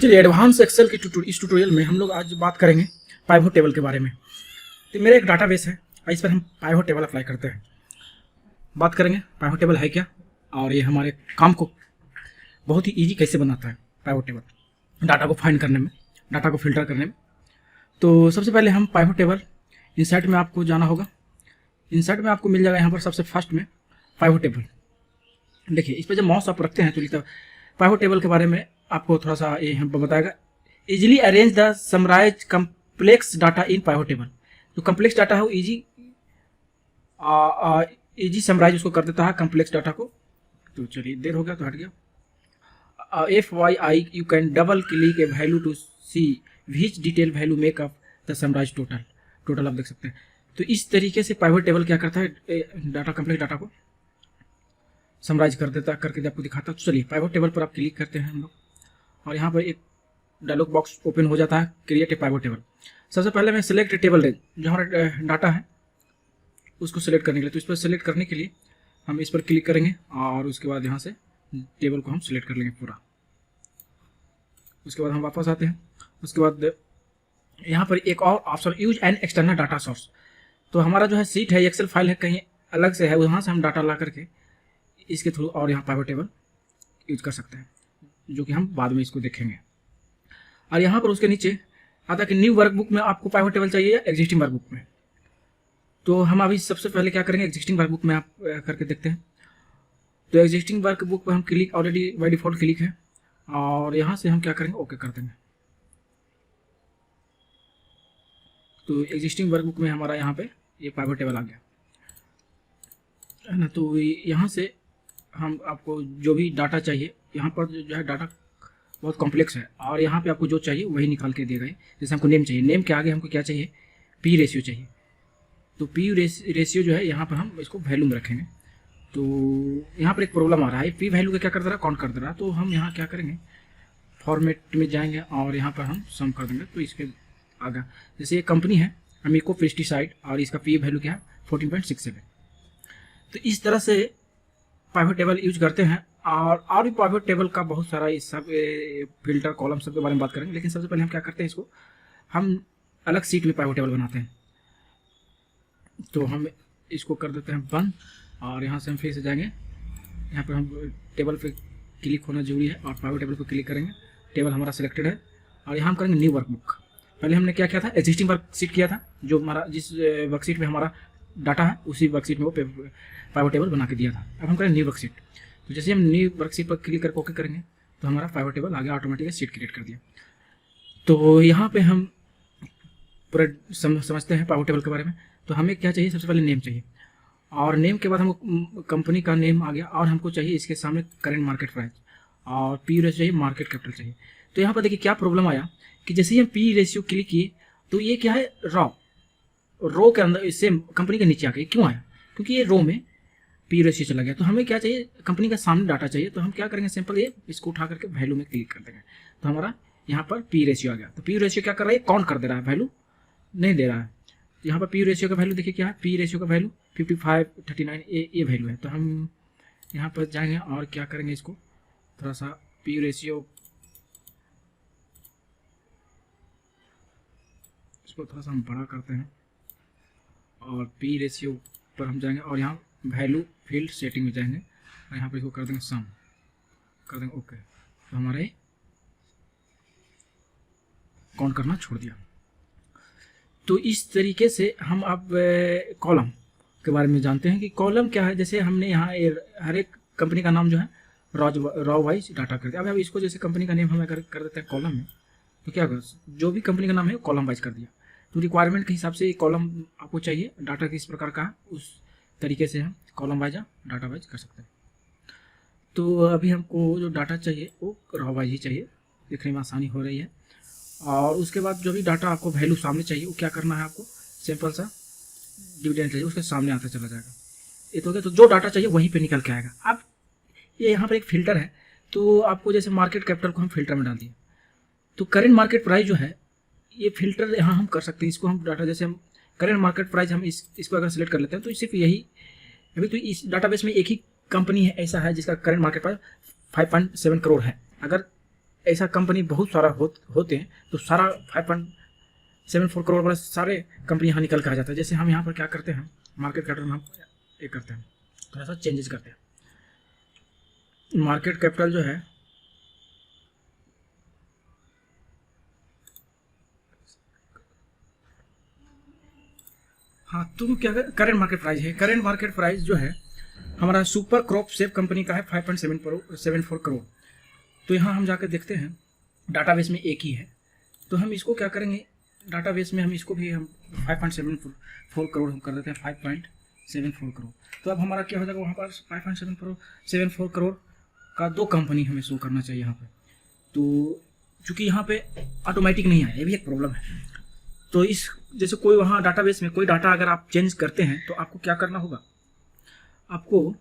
चलिए advance Excel के इस ट्यूटोरियल में हम लोग आज बात करेंगे पाइवट टेबल के बारे में। तो मेरा एक डाटाबेस है, इस पर हम पाइवट टेबल अप्लाई करते हैं। बात करेंगे पाइवट टेबल है क्या और ये हमारे काम को बहुत ही इजी कैसे बनाता है पाइवट टेबल, डाटा को फाइंड करने में, डाटा को फिल्टर करने में। तो सबसे पहले हम पाइवट टेबल इंसर्ट में आपको जाना होगा। इंसर्ट में आपको मिल जाएगा यहाँ पर सबसे फर्स्ट में पाइवट टेबल। देखिए इस पर जब माउस आप रखते हैं तो लिखता है पाइवट टेबल के बारे में आपको थोड़ा सा ये बताएगा। Easily arrange the summarise complex data in pivot table. जो कम्प्लेक्स डाटा है वो इजी समराइज उसको कर देता है कम्प्लेक्स डाटा को। तो चलिए देर हो गया तो हट गया। FYI you can double click a value to see which detail value make up the summarise total आप देख सकते हैं। तो इस तरीके से पाइवट टेबल क्या करता है, डाटा कम्प्लेक्स डाटा को समराइज कर देता करके आपको दिखाता है। तो चलिए पाइवट टेबल पर आप क्लिक करते हैं हम लोग और यहाँ पर एक डायलॉग बॉक्स ओपन हो जाता है, क्रिएट ए पाइवट टेबल। सबसे पहले मैं सिलेक्ट टेबल रेंज, जो हमारा डाटा है उसको सिलेक्ट करने के लिए, तो इस पर सिलेक्ट करने के लिए हम इस पर क्लिक करेंगे और उसके बाद यहाँ से टेबल को हम सिलेक्ट कर लेंगे पूरा। उसके बाद हम वापस आते हैं। उसके बाद यहाँ पर एक और option use an external data source. तो हमारा जो है सीट है, एक्सेल फाइल है, कहीं अलग से है, वहाँ से हम डाटा ला करके इसके थ्रू और यहाँ पाइवट टेबल यूज कर सकते हैं, जो कि हम बाद में इसको देखेंगे। और यहाँ पर उसके नीचे आता है कि न्यू वर्कबुक में आपको पाइवट टेबल चाहिए या एग्जिस्टिंग वर्कबुक में। तो हम अभी सबसे पहले क्या करेंगे, एग्जिस्टिंग वर्कबुक में आप करके देखते हैं। तो एग्जिस्टिंग वर्कबुक पर हम click, already by default click है और यहाँ से हम क्या करेंगे, ओके कर देंगे। तो एग्जिस्टिंग वर्कबुक में हमारा यहाँ पे ये पाइवट टेबल आ गया है ना। तो यहाँ से हम आपको जो भी डाटा चाहिए, यहाँ पर जो है डाटा बहुत कॉम्प्लेक्स है और यहाँ पे आपको जो चाहिए वही निकाल के देगा। जैसे हमको नेम चाहिए, नेम के आगे हमको क्या चाहिए, पी रेशियो चाहिए। तो पी रेशियो जो है यहाँ पर हम इसको वैल्यू में रखेंगे। तो यहाँ पर एक प्रॉब्लम आ रहा है, पी वैल्यू का क्या कर दे रहा है, काउंट कर दे रहा है। तो हम यहाँ क्या करेंगे, फॉर्मेट में जाएंगे और यहाँ पर हम सम कर देंगे। तो इसके आगे जैसे ये कंपनी है अमीको पेस्टिसाइड और इसका पी वैल्यू क्या है 14.67। तो इस तरह से पाइवट टेबल यूज करते हैं। और भी पाइवट टेबल का बहुत सारा इस सब फिल्टर कॉलम सब के बारे में बात करेंगे, लेकिन सबसे पहले हम क्या करते हैं, इसको हम अलग सीट में पाइवट टेबल बनाते हैं। तो हम इसको कर देते हैं बंद और यहाँ से हम फिर से जाएंगे। यहाँ पर हम टेबल पे क्लिक होना जरूरी है और पाइवट टेबल पर क्लिक करेंगे। टेबल हमारा सिलेक्टेड है और यहाँ हम करेंगे न्यू वर्कबुक। पहले हमने क्या किया था, एग्जिस्टिंग वर्कशीट किया था, जो हमारा जिस वर्कशीट में हमारा डाटा है उसी वर्कशीट में वो पाइवट टेबल बना के दिया था। अब हम करेंगे न्यू वर्कशीट। तो जैसे हम न्यू वर्कशीट पर क्लिक करके ओके करेंगे तो हमारा पाइवट टेबल आगे ऑटोमेटिक सीट क्रिएट कर दिया। तो यहाँ पे हम पूरा समझते हैं पाइवट टेबल के बारे में। तो हमें क्या चाहिए, सबसे पहले नेम चाहिए और नेम के बाद हमको कंपनी का नेम आ गया और हमको चाहिए इसके सामने करेंट मार्केट प्राइस और पी रेशियो चाहिए, मार्केट कैपिटल चाहिए। तो यहाँ पर देखिए क्या प्रॉब्लम आया कि जैसे ही हम पी रेशियो क्लिक किए तो ये क्या है, रो के अंदर सेम कंपनी के नीचे आ गया। क्यों आया, क्योंकि ये रो में पी रेशियो चला गया। तो हमें क्या चाहिए, कंपनी का सामने डाटा चाहिए। तो हम क्या करेंगे, सिंपल ये इसको उठा करके वैल्यू में क्लिक कर देंगे। तो हमारा यहाँ पर पी रेशियो आ गया। तो पी रेशियो क्या कर रहा है, काउंट कर दे रहा है, वैल्यू नहीं दे रहा है। तो यहाँ पर पी रेशियो का वैल्यू देखिए क्या है, पी रेशियो का वैल्यू 55:39 ये वैल्यू है। तो हम यहाँ पर जाएंगे और क्या करेंगे, इसको थोड़ा सा पी रेशियो इसको थोड़ा सा हम बड़ा करते हैं और पी रेशियो पर हम जाएंगे और यहाँ वैल्यू फील्ड सेटिंग में जाएंगे और यहाँ पर इसको कर देंगे सम, कर देंगे ओके। तो हमारे काउंट करना छोड़ दिया। तो इस तरीके से हम अब कॉलम के बारे में जानते हैं कि कॉलम क्या है। जैसे हमने यहाँ हर एक कंपनी का नाम जो है रॉ वाइज डाटा कर दिया। अब इसको जैसे कंपनी का नेम हमें कर देते हैं कॉलम में, तो क्या कर, जो भी कंपनी का नाम है कॉलम वाइज कर दिया। तो रिक्वायरमेंट के हिसाब से कॉलम आपको चाहिए, डाटा किस प्रकार का है, उस तरीके से हम कॉलम वाइज या डाटा वाइज कर सकते हैं। तो अभी हमको जो डाटा चाहिए वो रॉ वाइज ही चाहिए, देखने में आसानी हो रही है। और उसके बाद जो भी डाटा आपको वैल्यू सामने चाहिए वो क्या करना है, आपको सिंपल सा डिविडेंड चाहिए, उसके सामने आता चला जाएगा। ये तो क्या, तो जो डाटा चाहिए वहीं पे निकल के आएगा। अब ये यहाँ पर एक फिल्टर है, तो आपको जैसे मार्केट कैपिटल को हम फिल्टर में डाल दिए, तो करेंट मार्केट प्राइस जो है ये फिल्टर यहाँ हम कर सकते हैं। इसको हम डाटा जैसे हम करेंट मार्केट प्राइस हम इसको अगर सिलेक्ट कर लेते हैं तो सिर्फ यही, अभी तो इस डाटाबेस में एक ही कंपनी है ऐसा है जिसका करेंट मार्केट प्राइस 5.7 करोड़ है। अगर ऐसा कंपनी बहुत सारा होते हैं, तो सारा 5.74 करोड़ वाले सारे कंपनी यहाँ निकल कर आ जाता है। जैसे हम यहाँ पर क्या करते हैं, मार्केट कैपिटल में हम ये करते हैं, थोड़ा सा चेंजेस करते हैं। मार्केट कैपिटल जो है हाँ, तो क्या करेंट मार्केट प्राइस है, करेंट मार्केट प्राइस जो है हमारा सुपर क्रॉप सेव कंपनी का है 5.74 करोड़। तो यहाँ हम जाकर देखते हैं डाटाबेस में एक ही है, तो हम इसको क्या करेंगे, डाटाबेस में हम इसको भी हम 5.74 करोड़ हम कर देते हैं, 5.74 करोड़। तो अब हमारा क्या हो जाएगा, वहाँ पर 5.74 करोड़ का 2 कंपनी हमें शो करना चाहिए यहाँ पे। तो चूँकि यहाँ पे ऑटोमेटिक नहीं आया, ये भी एक प्रॉब्लम है। तो इस जैसे कोई वहाँ डाटाबेस में कोई डाटा अगर आप चेंज करते हैं तो आपको क्या करना होगा, आपको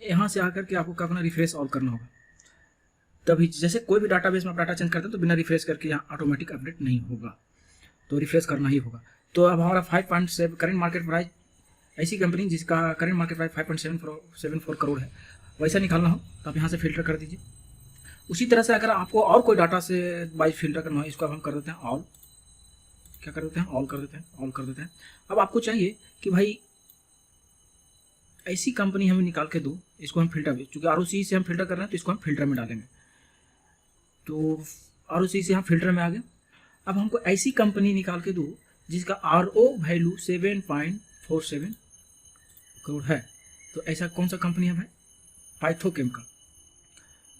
यहाँ से आकर के आपको क्या करना, रिफ्रेश ऑल करना होगा। तभी जैसे कोई भी डाटाबेस में आप डाटा चेंज करते हैं तो बिना रिफ्रेश करके यहाँ ऑटोमेटिक अपडेट नहीं होगा, तो रिफ्रेश करना ही होगा। तो अब हमारा 5.7 करेंट मार्केट प्राइस, ऐसी कंपनी जिसका करेंट मार्केट प्राइस 5.74 करोड़ है, वैसा निकालना हो तो आप यहाँ से फिल्टर कर दीजिए। उसी तरह से अगर आपको और कोई डाटा से बाई फिल्टर करना है, इसको अब हम कर देते हैं ऑल, क्या कर देते हैं, ऑल कर देते हैं, ऑल कर देते हैं। अब आपको चाहिए कि भाई ऐसी कंपनी हमें निकाल के दो, इसको हम फिल्टर, चूँकि ROC से हम फिल्टर कर रहे हैं तो इसको हम फिल्टर में डालेंगे। तो ROC से हम फिल्टर में आ गए। अब हमको ऐसी कंपनी निकाल के दो जिसका RO वैल्यू 7.47 करोड़ है। तो ऐसा कौन सा कंपनी है भाई, पाइथोकेम का।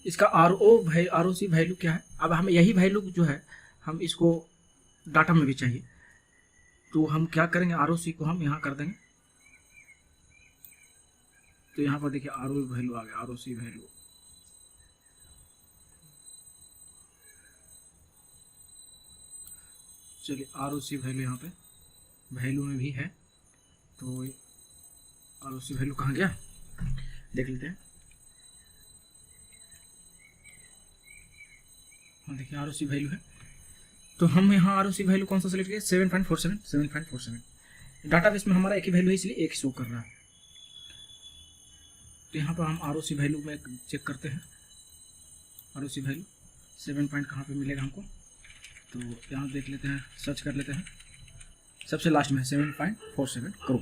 इसका ROC वैल्यू क्या है, अब हमें यही वैल्यू जो है हम इसको डाटा में भी चाहिए, तो हम क्या करेंगे, ROC को हम यहाँ कर देंगे। तो यहाँ पर देखिए ROC वैल्यू आ गया, ROC वैल्यू, चलिए ROC वैल्यू यहाँ पे वैल्यू में भी है, तो ROC वैल्यू कहाँ गया देख लेते हैं। हाँ देखिए ROC वैल्यू है, तो हम यहाँ ROC वैल्यू कौन सा सेलेक्ट किया, 7.47। डाटाबेस में हमारा एक ही वैल्यू है इसलिए एक शो कर रहा है। तो यहाँ पर हम ROC वैल्यू में चेक करते हैं, ROC वैल्यू 7 पॉइंट कहाँ पे मिलेगा हमको, तो यहाँ देख लेते हैं, सर्च कर लेते हैं, सबसे लास्ट में 7.47 करोड़।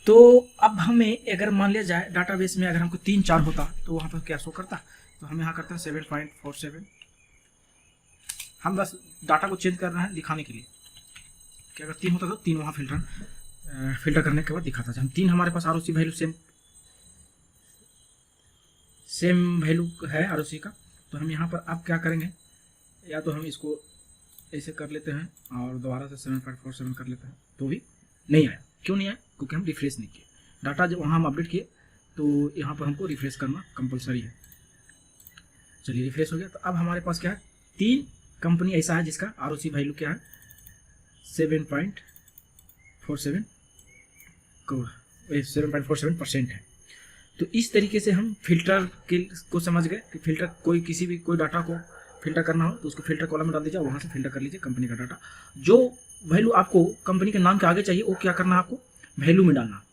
तो अब हमें अगर मान लिया जाए डाटाबेस में अगर हमको 3-4 होता तो वहाँ पर क्या शो करता, तो हम यहाँ करते हैं 7.47। हम बस डाटा को चेंज कर रहे हैं दिखाने के लिए कि अगर 3 होता तो 3 वहाँ फिल्टर करने के बाद दिखाता। हम 3 हमारे पास ROC वैल्यू सेम वैल्यू है ROC का, तो हम यहाँ पर अब क्या करेंगे, या तो हम इसको ऐसे कर लेते हैं और दोबारा से 7.47 कर लेते हैं, तो भी नहीं आया। क्यों नहीं आया, क्योंकि हम रिफ्रेश नहीं किए डाटा, जब वहाँ हम अपडेट किए तो यहाँ पर हमको रिफ्रेश करना कंपलसरी है। चलिए रिफ्रेश हो गया। तो अब हमारे पास क्या है, 3 कंपनी ऐसा है जिसका ROC वैल्यू क्या है 7.47 करोड़, 7.47% है। तो इस तरीके से हम फिल्टर को समझ गए कि फिल्टर कोई डाटा को फिल्टर करना हो तो उसको फिल्टर कॉलम में डाल दीजिए, वहाँ से फिल्टर कर लीजिए कंपनी का डाटा। जो वैल्यू आपको कंपनी के नाम के आगे चाहिए वो क्या करना है, आपको वैल्यू में डालना।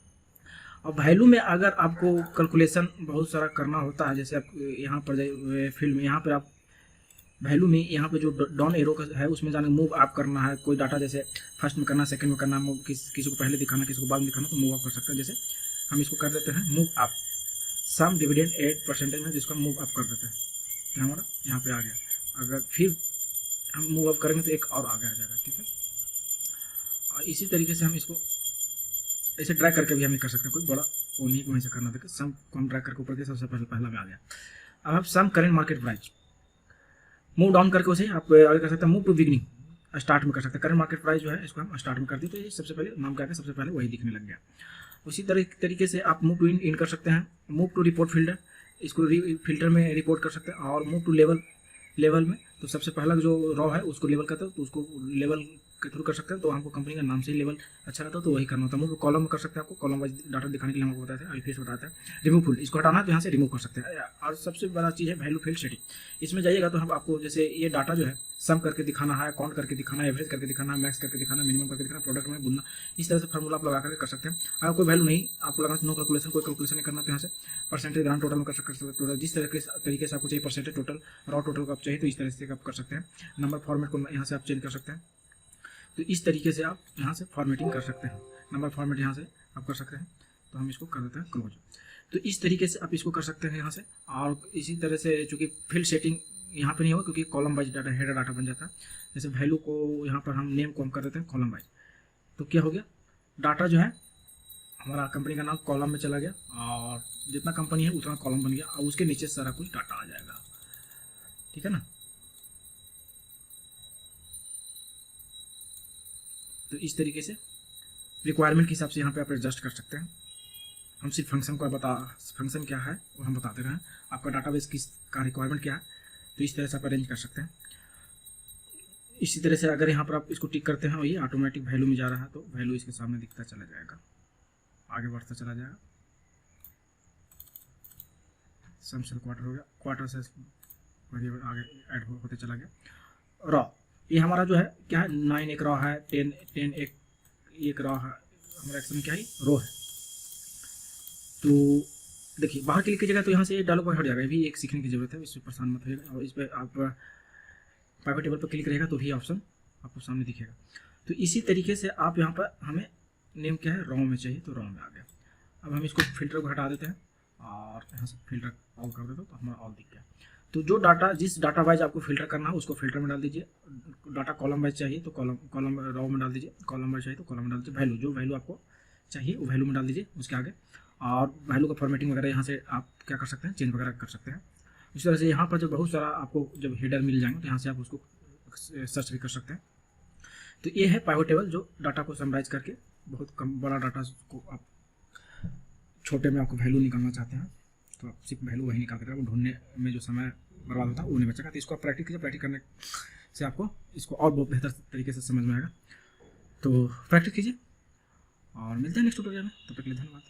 और वैल्यू में अगर आपको कैलकुलेशन बहुत सारा करना होता है, जैसे आप यहाँ पर फील्ड में यहाँ पर आप वैल्यू में यहाँ पे जो डाउन एरो का है उसमें जाने मूव अप करना है, कोई डाटा जैसे फर्स्ट में करना, सेकंड में करना, मूव किसी को पहले दिखाना, किसी को बाद में दिखाना, तो मूव अप कर सकते हैं। जैसे हम इसको कर देते हैं मूव अप, सम डिविडेंड 8% में, जिसको मूव अप कर देते हैं, तो हमारा यहाँ पे आ गया। अगर फिर हम मूव अप करेंगे तो एक और आगे आ जाएगा, ठीक है। और इसी तरीके से हम इसको ऐसे ड्रैग करके भी हम कर सकते हैं, कोई बड़ा वो नहीं वहीं से करना, देखिए सम को हम ड्रैग करके ऊपर के सबसे पहला में आ गया। अब हम some current market price move down करके उसे आप आगे कर सकते हैं, मूव टू बिगनिंग स्टार्ट में कर सकते हैं। करंट मार्केट प्राइस जो है इसको हम स्टार्ट में कर दिए, तो ये सबसे पहले नाम क्या है, सबसे पहले वही दिखने लग गया। उसी तरीके से आप मूव टू इन कर सकते हैं, मूव टू रिपोर्ट फिल्टर, इसको फिल्टर में रिपोर्ट कर सकते हैं। और मूव टू लेवल में तो सबसे पहला जो रॉ है उसको लेवल करते हैं, तो उसको लेवल के थ्रू कर सकते हैं, तो हमको कंपनी का नाम से ही लेवल अच्छा रहता है, तो वही करना होता है। हम कॉलम कर सकते हैं, आपको कॉलम वाइज डाटा दिखाने के लिए हमको बताते हैं। IPS बताता है रिमूव फील्ड, इसको हटाना है तो यहाँ से रिमूव कर सकते हैं। और सबसे बड़ा चीज़ है वैल्यू फील्ड सेटिंग। इसमें जाइएगा तो हम आपको जैसे ये डाटा जो है सम करके दिखाना है, काउंट करके दिखाना है, एवरेज करके दिखाना है, मैक्स करके दिखाना, मिनिमम करके दिखाना, प्रोडक्ट में बुनना, इस तरह से फार्मूला आप लगा करके कर सकते हैं। अगर कोई वैल्यू नहीं आपको लगाना, नो कैलकुलेशन, कोई कैलकुलेशन नहीं करना, तो यहाँ से परसेंटेज ग्रांड टोटल में कर सकते हैं। टोटल जिस तरीके से आपको चाहिए, परसेंटेज टोटल, रॉ टोटल का आप चाहिए तो इस तरह से आप कर सकते हैं। नंबर फॉर्मेट को यहाँ से आप चेंज कर सकते हैं, तो इस तरीके से आप यहाँ से फॉर्मेटिंग कर सकते हैं। नंबर फॉर्मेट यहाँ से आप कर सकते हैं, तो हम इसको कर देते हैं क्लोज। तो इस तरीके से आप इसको कर सकते हैं यहाँ से। और इसी तरह से चूँकि फील्ड सेटिंग यहाँ पे नहीं होगा क्योंकि column wise data, header data बन जाता है। जैसे वैल्यू को यहाँ पर हम नेम को हम कर देते हैं कॉलम वाइज, तो क्या हो गया, डाटा जो है हमारा कंपनी का नाम कॉलम में चला गया, और जितना कंपनी है उतना कॉलम बन गया, और उसके नीचे सारा कुछ डाटा आ जाएगा। ठीक है ना। तो इस तरीके से रिक्वायरमेंट के हिसाब से यहाँ पे आप एडजस्ट कर सकते हैं। हम सिर्फ फंक्शन को फंक्शन क्या है और हम बताते रहे हैं, आपका डाटाबेस किस का रिक्वायरमेंट क्या है, तो इस तरह से आप अरेंज कर सकते हैं। इसी तरह से अगर यहाँ पर आप इसको टिक करते हैं और ये ऑटोमेटिक वैल्यू में जा रहा है, तो वैल्यू इसके सामने दिखता चला जाएगा, आगे बढ़ता चला जाएगा। सम सेल क्वार्टर हो गया, क्वार्टर से वेरिएबल आगे ऐड होते चला गया। रॉ, ये हमारा जो है क्या है, 9 एक रॉ है, 10 एक रॉ है, हमारा एक्शन क्या है, रो है। तो देखिए बाहर क्लिक कीजिएगा तो यहाँ से डायलॉग बॉक्स हट जाएगा, ये भी एक सीखने की जरूरत है, इससे परेशान मत होइएगा। और इस पर आप प्राइवेट टेबल पर क्लिक रहेगा तो भी ऑप्शन आपको सामने दिखेगा। तो इसी तरीके से आप यहाँ पर, हमें नेम क्या है, रॉ में चाहिए तो रॉ में आ गया। अब हम इसको फिल्टर को हटा देते हैं और यहाँ से फिल्टर ऑल कर देते हो तो हमारा ऑल दिख गया। तो जो डाटा, जिस डाटा वाइज आपको फिल्टर करना है उसको फिल्टर में डाल दीजिए। डाटा कॉलम वाइज चाहिए तो कॉलम रॉ में डाल दीजिए, कॉलम वाइज चाहिए तो कॉलम में डाल दीजिए। वैल्यू, जो वैल्यू आपको चाहिए वो वैल्यू में डाल दीजिए उसके आगे। और वैल्यू का फॉर्मेटिंग वगैरह यहाँ से आप क्या कर सकते हैं, चेंज वगैरह कर सकते हैं। इस तरह से यहाँ पर जो बहुत सारा आपको जब हेडर मिल जाएंगे तो यहाँ से आप उसको सर्च भी कर सकते हैं। तो ये है पाइवट टेबल, जो डाटा को समराइज करके बहुत कम बड़ा डाटा को आप छोटे में आपको वैल्यू निकालना चाहते हैं तो आप सिर्फ वैल्यू वही निकाल कर, वो ढूंढने में जो समय बर्बाद होता है वो नहीं बचेगा। तो इसको आप प्रैक्टिस कीजिए, प्रैक्टिस करने से आपको इसको और बहुत बेहतर तरीके से समझ में आएगा। तो प्रैक्टिस कीजिए और मिलते हैं नेक्स्ट ट्यूटोरियल में, तब तक के लिए धन्यवाद।